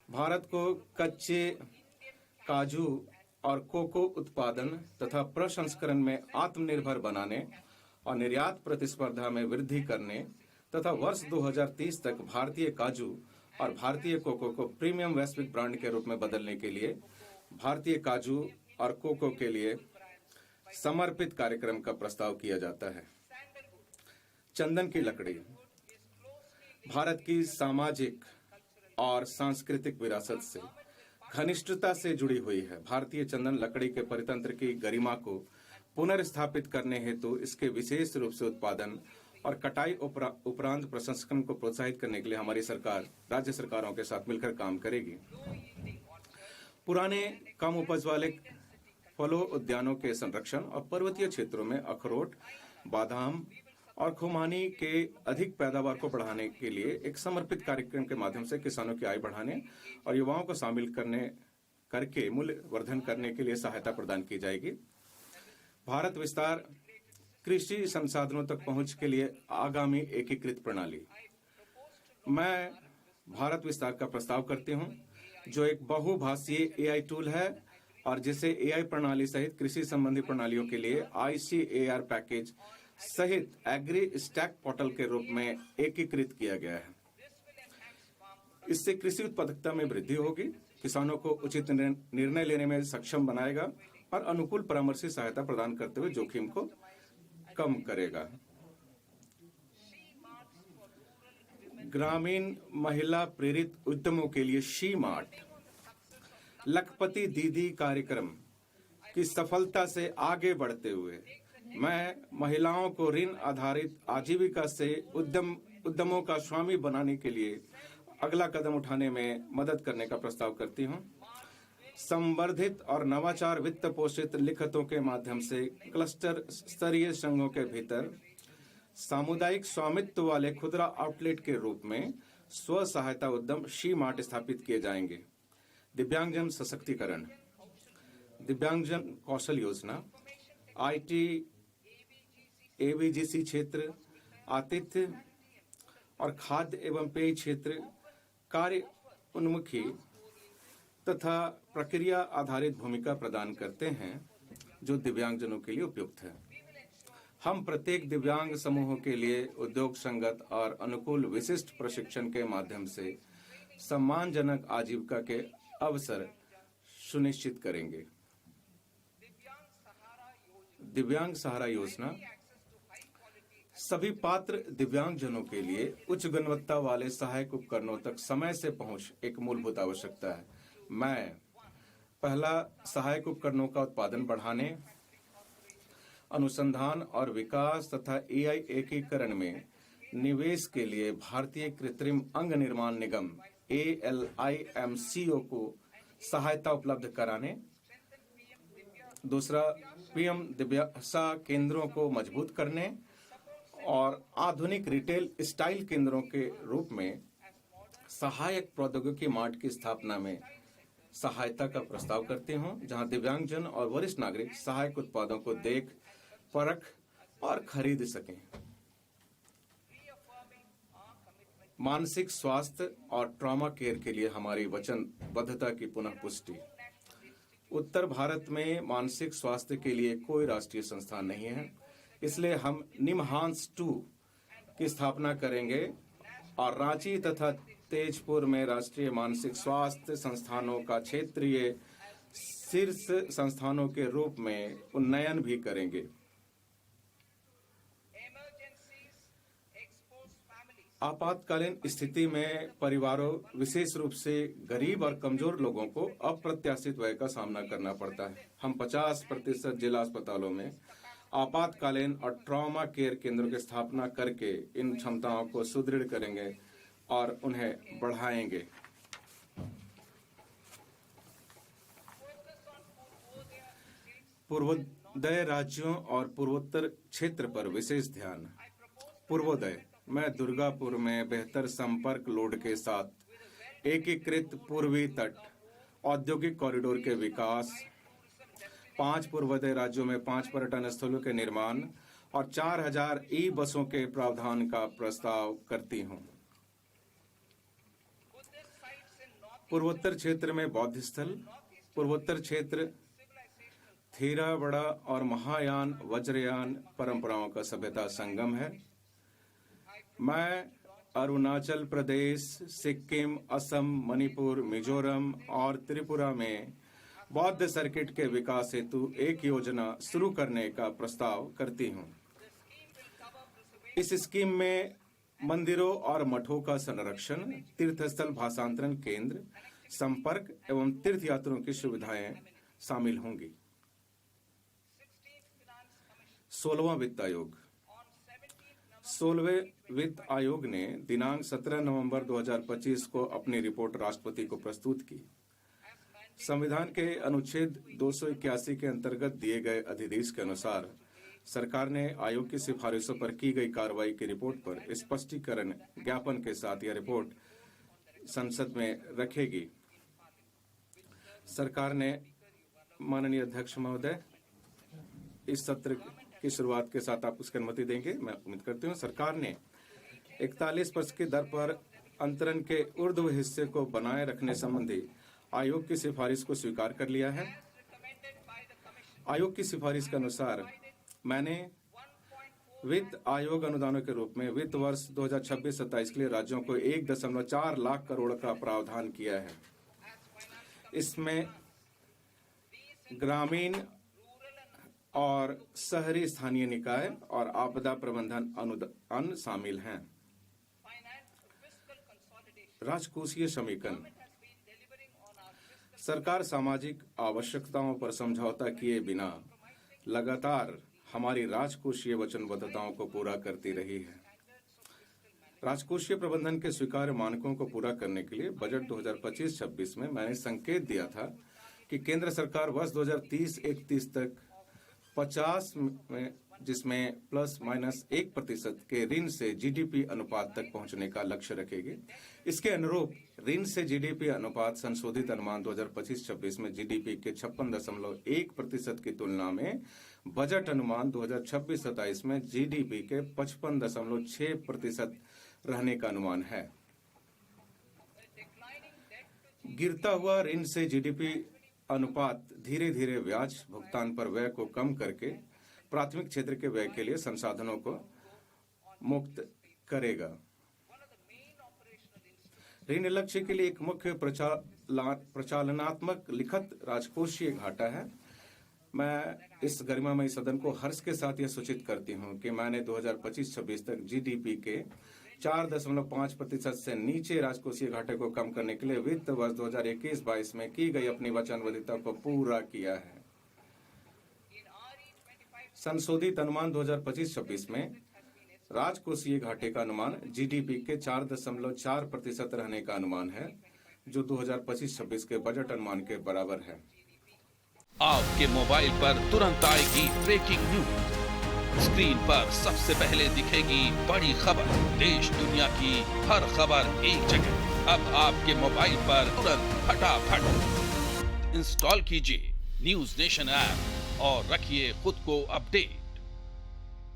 भारत को कच्चे काजू और कोको उत्पादन तथा प्रसंस्करण में आत्मनिर्भर बनाने और निर्यात प्रतिस्पर्धा में वृद्धि करने तथा वर्ष 2030 तक भारतीय काजू और भारतीय कोको को प्रीमियम वैश्विक ब्रांड के रूप में बदलने के लिए भारतीय काजू और कोको के लिए समर्पित कार्यक्रम का प्रस्ताव किया जाता है। चंदन की लकड़ी भारत की सामाजिक और सांस्कृतिक विरासत से घनिष्ठता से जुड़ी हुई है। भारतीय चंदन लकड़ी के परितंत्र की गरिमा को पुनर्स्थापित करने हेतु इसके विशेष रूप से उत्पादन और कटाई उपरांत प्रसंस्करण को प्रोत्साहित करने के लिए हमारी सरकार राज्य सरकारों के साथ मिलकर काम करेगी। पुराने कम उपज वाले फलों उद्यानों के संरक्षण और पर्वतीय क्षेत्रों में अखरोट, बादाम और खुमानी के अधिक पैदावार को बढ़ाने के लिए एक समर्पित कार्यक्रम के माध्यम से किसानों की आय बढ़ाने और युवाओं को शामिल करके मूल्य वर्धन करने के लिए सहायता प्रदान की जाएगी। भारत विस्तार कृषि संसाधनों तक पहुंच के लिए आगामी एकीकृत प्रणाली। मैं भारत विस्तार का प्रस्ताव करती हूं, जो एक बहुभाषीय एआई टूल है और जिसे एआई प्रणाली सहित कृषि संबंधी प्रणालियों के लिए ICAR पैकेज सहित एग्री स्टैक पोर्टल के रूप में एकीकृत किया गया है। इससे कृषि उत्पादकता में वृद्धि होगी, किसानों को उचित निर्णय लेने में सक्षम बनाएगा और अनुकूल परामर्शी सहायता प्रदान करते हुए जोखिम को कम करेगा। ग्रामीण महिला प्रेरित उद्यमों के लिए शी मार्ट लखपति दीदी कार्यक्रम की सफलता से आगे बढ़ते हुए मैं महिलाओं को ऋण आधारित आजीविका से उद्यमों का स्वामी बनाने के लिए अगला कदम उठाने में मदद करने का प्रस्ताव करती हूं। संवर्धित और नवाचार वित्त पोषित लिखतों के माध्यम से क्लस्टर स्तरीय संघों के भीतर सामुदायिक स्वामित्व वाले खुदरा आउटलेट के रूप में स्व सहायता उद्यम शी मार्ट स्थापित किए जाएंगे। दिव्यांगजन सशक्तिकरण, दिव्यांगजन कौशल योजना, IT, ABGC क्षेत्र, आतिथ्य और खाद्य एवं पेय क्षेत्र, कार्य उन्मुखी तथा प्रक्रिया आधारित भूमिका प्रदान करते हैं जो दिव्यांगजनों के लिए उपयुक्त है। हम प्रत्येक दिव्यांग समूहों के लिए उद्योग संगत और अनुकूल विशिष्ट प्रशिक्षण के माध्यम से सम्मानजनक आजीविका के अवसर सुनिश्चित करेंगे। दिव्यांग सहारा योजना सभी पात्र दिव्यांगजनों के लिए उच्च गुणवत्ता वाले सहायक उपकरणों तक समय से पहुंच एक मूलभूत आवश्यकता है। मैं पहला सहायक उपकरणों का उत्पादन बढ़ाने, अनुसंधान और विकास तथा AI एकीकरण में निवेश के लिए भारतीय कृत्रिम अंग निर्माण निगम ALIMCO को सहायता उपलब्ध कराने, दूसरा PM दिव्यासा केंद्रों को मजबूत करने और आधुनिक रिटेल स्टाइल केंद्रों के रूप में सहायक प्रौद्योगिकी मार्ट की स्थापना में सहायता का प्रस्ताव करती हूं, जहां दिव्यांगजन और वरिष्ठ नागरिक सहायक उत्पादों को देख, परख और खरीद सकें। मानसिक स्वास्थ्य और ट्रॉमा केयर के लिए हमारी वचनबद्धता की पुनः पुष्टि। उत्तर भारत में मानसिक स्वास्थ्य के लिए कोई राष्ट्रीय संस्थान नहीं है, इसलिए हम निमहांस 2 की स्थापना करेंगे और रांची तथा तेजपुर में राष्ट्रीय मानसिक स्वास्थ्य संस्थानों का क्षेत्रीय शीर्ष संस्थानों के रूप में उन्नयन भी करेंगे। आपातकालीन स्थिति में परिवारों, विशेष रूप से गरीब और कमजोर लोगों को अप्रत्याशित व्यय का सामना करना पड़ता है। हम 50% जिला अस्पतालों में आपातकालीन और ट्रॉमा केयर केंद्रों की स्थापना करके इन क्षमताओं को सुदृढ़ करेंगे और उन्हें बढ़ाएंगे। पूर्वोदय राज्यों और पूर्वोत्तर क्षेत्र पर विशेष ध्यान। पूर्वोदय, मैं दुर्गापुर में बेहतर संपर्क लोड के साथ एकीकृत पूर्वी तट औद्योगिक कॉरिडोर के विकास, 5 पूर्वोदय राज्यों में 5 पर्यटन स्थलों के निर्माण और 4000 ई-बसों के प्रावधान का प्रस्ताव करती हूं। पूर्वोत्तर क्षेत्र में बौद्ध स्थल, पूर्वोत्तर क्षेत्र थेरावड़ा और महायान वज्रयान परंपराओं का सभ्यता संगम है। मैं अरुणाचल प्रदेश, सिक्किम, असम, मणिपुर, मिजोरम और त्रिपुरा में बौद्ध सर्किट के विकास हेतु एक योजना शुरू करने का प्रस्ताव करती हूं। इस स्कीम में मंदिरों और मठों का संरक्षण, तीर्थस्थल भाषांतरण केंद्र, संपर्क एवं तीर्थयात्रियों की सुविधाएं शामिल होंगी। 16वां वित्त आयोग। 16वें वित्त आयोग ने दिनांक 17 नवंबर 2025 को अपनी रिपोर्ट राष्ट्रपति को प्रस्तुत की। संविधान के अनुच्छेद 281 के अंतर्गत दिए गए अध्यादेश के अनुसार सरकार ने आयोग की सिफारिशों पर की गई कार्रवाई की रिपोर्ट पर स्पष्टीकरण ज्ञापन के साथ यह रिपोर्ट संसद में रखेगी। सरकार ने, माननीय अध्यक्ष महोदय, इस सत्र की शुरुआत के साथ आप उसकी अनुमति देंगे, मैं उम्मीद करती हूँ। सरकार ने 41% की दर पर अंतरण के ऊर्ध्व हिस्से को बनाए रखने संबंधी आयोग की सिफारिश को स्वीकार कर लिया है। आयोग की सिफारिश के अनुसार मैंने वित्त आयोग अनुदानों के रूप में वित्त वर्ष 2026-27 के लिए राज्यों को 1.4 लाख करोड़ का प्रावधान किया है। इसमें ग्रामीण और शहरी स्थानीय निकाय और आपदा प्रबंधन अनुदान शामिल हैं। राजकोषीय समीकरण। सरकार सामाजिक आवश्यकताओं पर समझौता किए बिना लगातार हमारी राजकोषीय वचनबद्धताओं को पूरा करती रही है। राजकोषीय प्रबंधन के स्वीकार्य मानकों को पूरा करने के लिए बजट 2025-26 में मैंने संकेत दिया था कि केंद्र सरकार वर्ष 2030-31 तक 50 में, जिसमें ±1% के ऋण से जीडीपी अनुपात तक पहुंचने का लक्ष्य रखेगी। इसके अनुरूप ऋण से जीडीपी अनुपात संशोधित अनुमान 2025-26 में जीडीपी के 56.1% की तुलना में बजट अनुमान 2026-27 में जीडीपी के 55.6% रहने का अनुमान है। गिरता हुआ ऋण से जीडीपी अनुपात धीरे धीरे ब्याज भुगतान पर व्यय को कम करके प्राथमिक क्षेत्र के व्यय के लिए संसाधनों को मुक्त करेगा। ऋण लक्ष्य के लिए एक मुख्य प्रचालनात्मक लिखित राजकोषीय घाटा है। मैं इस गरिमामयी सदन को हर्ष के साथ यह सूचित करती हूं कि मैंने 2025-26 तक जीडीपी के 4.5% से नीचे राजकोषीय घाटे को कम करने के लिए वित्त वर्ष 2021-22 में की गई अपनी वचनबद्धता को पूरा किया है। संशोधित अनुमान 2025-26 में राजकोषीय घाटे का अनुमान जीडीपी के 4.4% रहने का अनुमान है, जो 2025-26 के बजट अनुमान के बराबर है। आपके मोबाइल पर तुरंत आएगी ब्रेकिंग न्यूज। स्क्रीन पर सबसे पहले दिखेगी बड़ी खबर। देश दुनिया की हर खबर एक जगह। अब आपके मोबाइल पर तुरंत फटाफट इंस्टॉल कीजिए न्यूज नेशन ऐप और रखिए खुद को अपडेट।